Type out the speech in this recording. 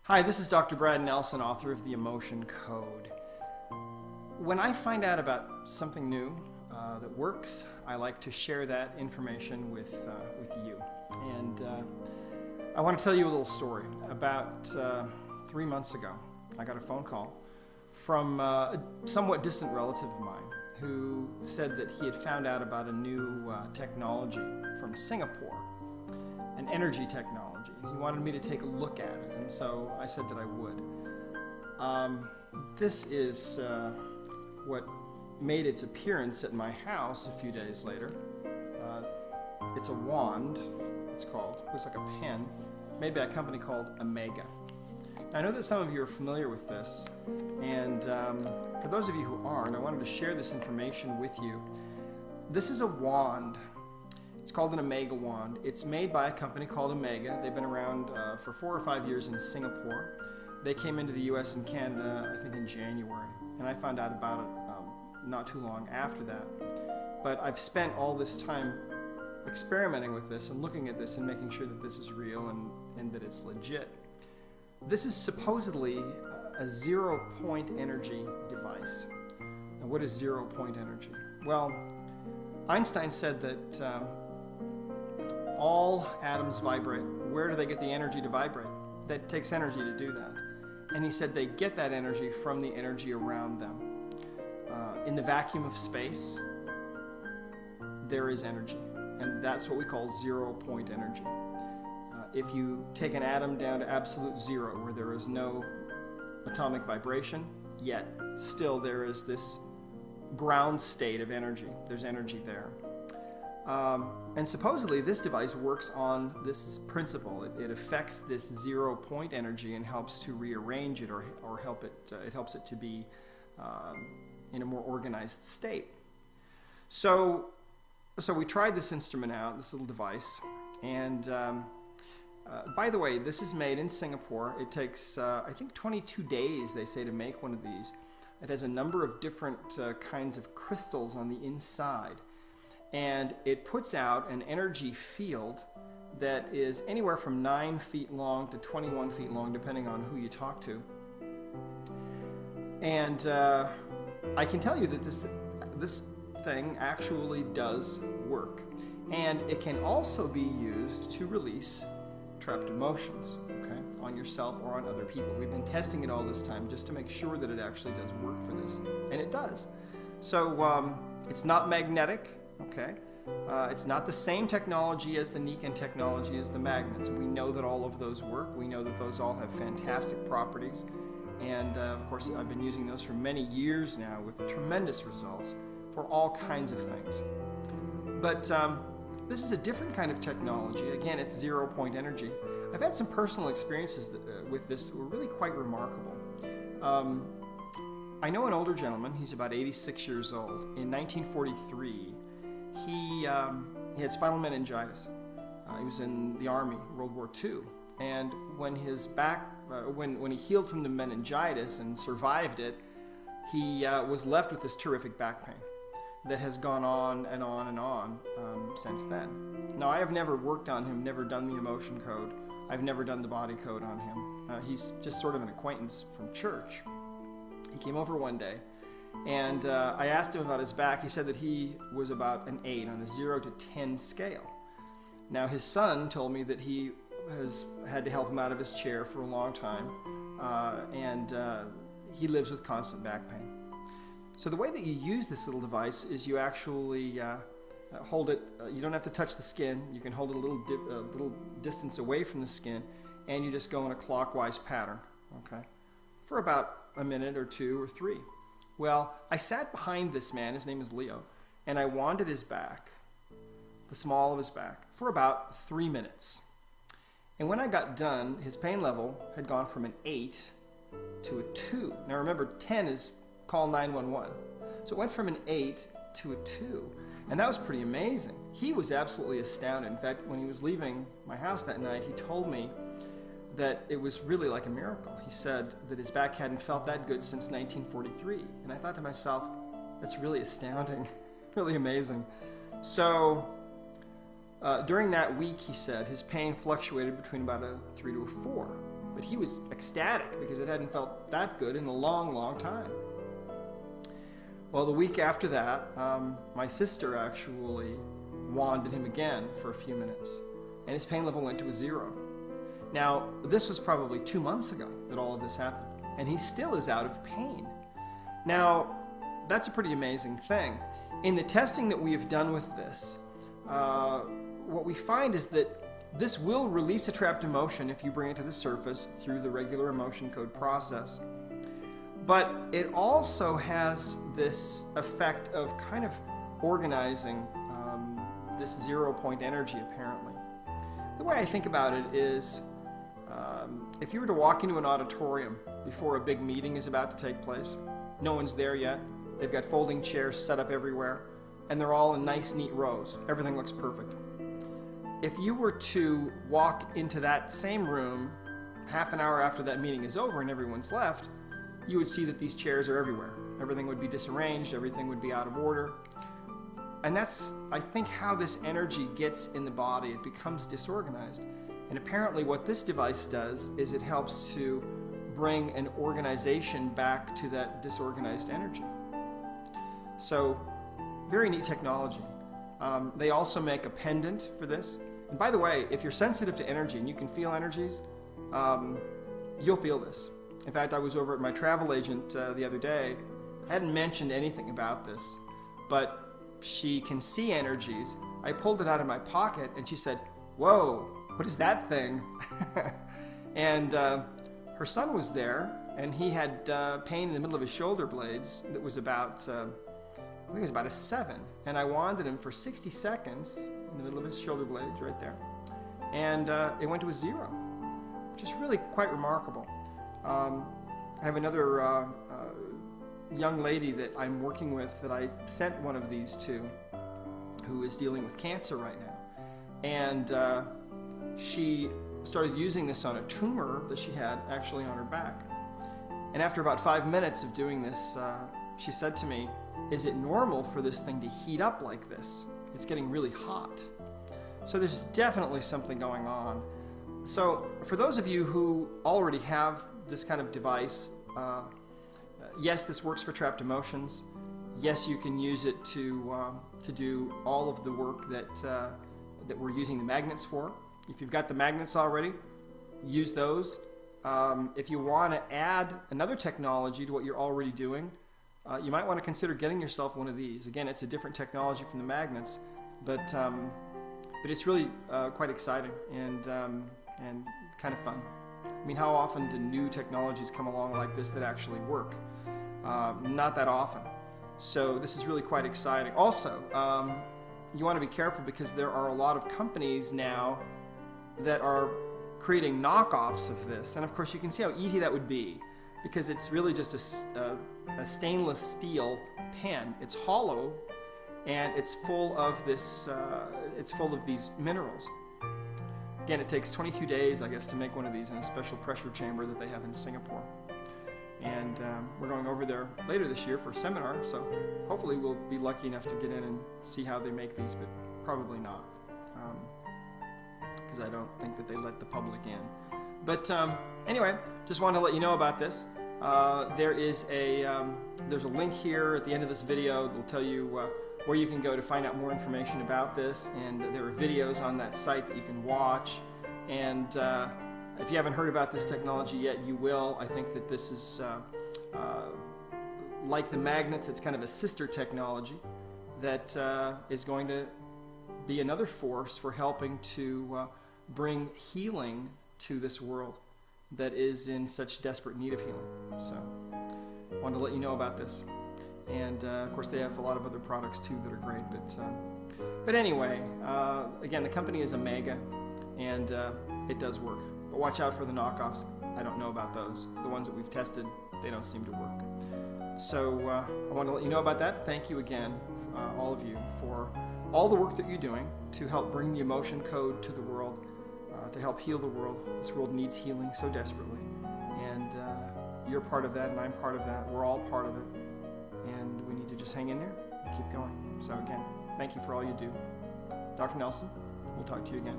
Hi, this is Dr. Brad Nelson, author of The Emotion Code. When I find out about something new that works, I like to share that information with you. And I want to tell you a little story. About 3 months ago, I got a phone call from a somewhat distant relative of mine who said that he had found out about a new technology from Singapore, an energy technology, and he wanted me to take a look at it, and so I said that I would. This is what made its appearance at my house a few days later. It's a wand, it's called. It looks like a pen, made by a company called Omega. Now, I know that some of you are familiar with this, and for those of you who aren't, I wanted to share this information with you. This is a wand. It's called an Omega wand. It's made by a company called Omega. They've been around for 4 or 5 years in Singapore. They came into the US and Canada, I think, in January, and I found out about it not too long after that. But I've spent all this time experimenting with this and looking at this and making sure that this is real and that it's legit. This is supposedly a zero-point energy device. Now, what is zero-point energy? Well, Einstein said that all atoms vibrate. Where do they get the energy to vibrate? That takes energy to do that. And he said they get that energy from the energy around them. In the vacuum of space, there is energy. And that's what we call zero-point energy. If you take an atom down to absolute zero, where there is no atomic vibration, yet still there is this ground state of energy. There's energy there. And supposedly this device works on this principle. It affects this zero-point energy and helps to rearrange it or help it. It helps it to be in a more organized state. So we tried this instrument out, this little device, and by the way, this is made in Singapore. It takes I think 22 days, they say, to make one of these. It has a number of different kinds of crystals on the inside. And it puts out an energy field that is anywhere from 9 feet long to 21 feet long, depending on who you talk to. And I can tell you that this thing actually does work. And it can also be used to release trapped emotions, okay, on yourself or on other people. We've been testing it all this time just to make sure that it actually does work for this. And it does. So it's not magnetic. Okay, it's not the same technology as the Niken technology as the magnets. We know that all of those work. We know that those all have fantastic properties. And of course, I've been using those for many years now with tremendous results for all kinds of things. But this is a different kind of technology. Again, it's zero-point energy. I've had some personal experiences with this that were really quite remarkable. I know an older gentleman. He's about 86 years old. In 1943, he had spinal meningitis. He was in the Army, World War II. And when his back, when he healed from the meningitis and survived it, he was left with this terrific back pain that has gone on and on and on since then. Now, I have never worked on him, never done the emotion code. I've never done the body code on him. He's just sort of an acquaintance from church. He came over one day, and I asked him about his back. He said that he was about an 8 on a 0 to 10 scale. Now, his son told me that he has had to help him out of his chair for a long time, and he lives with constant back pain. So the way that you use this little device is you actually hold it. You don't have to touch the skin. You can hold it a little distance away from the skin, and you just go in a clockwise pattern, okay, for about a minute or 2 or 3. Well, I sat behind this man, his name is Leo, and I wanded his back, the small of his back, for about 3 minutes. And when I got done, his pain level had gone from an 8 to a 2. Now remember, 10 is call 911. So it went from an 8 to a 2. And that was pretty amazing. He was absolutely astounded. In fact, when he was leaving my house that night, he told me that it was really like a miracle. He said that his back hadn't felt that good since 1943. And I thought to myself, that's really astounding, really amazing. So during that week, he said, his pain fluctuated between about a 3 to a 4. But he was ecstatic because it hadn't felt that good in a long, long time. Well, the week after that, my sister actually wanded him again for a few minutes, and his pain level went to a 0. Now, this was probably 2 months ago that all of this happened, and he still is out of pain. Now, that's a pretty amazing thing. In the testing that we have done with this, what we find is that this will release a trapped emotion if you bring it to the surface through the regular emotion code process. But it also has this effect of kind of organizing this 0-point energy, apparently. The way I think about it is, if you were to walk into an auditorium before a big meeting is about to take place, no one's there yet, they've got folding chairs set up everywhere, and they're all in nice, neat rows. Everything looks perfect. If you were to walk into that same room half an hour after that meeting is over and everyone's left, you would see that these chairs are everywhere. Everything would be disarranged, everything would be out of order. And that's, I think, how this energy gets in the body. It becomes disorganized. And apparently what this device does is it helps to bring an organization back to that disorganized energy. So, very neat technology. They also make a pendant for this. And by the way, if you're sensitive to energy and you can feel energies, you'll feel this. In fact, I was over at my travel agent the other day. I hadn't mentioned anything about this, but she can see energies. I pulled it out of my pocket and she said, "Whoa, what is that thing?" And her son was there, and he had pain in the middle of his shoulder blades that was about, I think it was about a 7. And I wanded him for 60 seconds in the middle of his shoulder blades right there. And it went to a 0, which is really quite remarkable. I have another young lady that I'm working with that I sent one of these to, who is dealing with cancer right now. And she started using this on a tumor that she had actually on her back. And after about 5 minutes of doing this, she said to me, "Is it normal for this thing to heat up like this? It's getting really hot." So there's definitely something going on. So for those of you who already have this kind of device, yes, this works for trapped emotions. Yes, you can use it to do all of the work that we're using the magnets for. If you've got the magnets already, use those. If you want to add another technology to what you're already doing, you might want to consider getting yourself one of these. Again, it's a different technology from the magnets, but it's really quite exciting and kind of fun. I mean, how often do new technologies come along like this that actually work? Not that often. So this is really quite exciting. Also, you want to be careful because there are a lot of companies now that are creating knockoffs of this. And of course, you can see how easy that would be because it's really just a stainless steel pen. It's hollow and it's full of this. It's full of these minerals. Again, it takes 22 days, I guess, to make one of these in a special pressure chamber that they have in Singapore. And we're going over there later this year for a seminar, so hopefully we'll be lucky enough to get in and see how they make these, but probably not, because I don't think that they let the public in. But anyway, just wanted to let you know about this. There's a link here at the end of this video that'll tell you where you can go to find out more information about this, and there are videos on that site that you can watch. And if you haven't heard about this technology yet, you will. I think that this is like the magnets. It's kind of a sister technology that is going to be another force for helping to bring healing to this world that is in such desperate need of healing. So I wanted to let you know about this. And of course they have a lot of other products too that are great. But anyway, again, the company is Omega, and it does work. But watch out for the knockoffs. I don't know about those. The ones that we've tested, they don't seem to work. So I want to let you know about that. Thank you again, all of you, for all the work that you're doing to help bring the emotion code to the world, to help heal the world. This world needs healing so desperately. And you're part of that, and I'm part of that. We're all part of it. And we need to just hang in there and keep going. So again, thank you for all you do. Dr. Nelson, we'll talk to you again.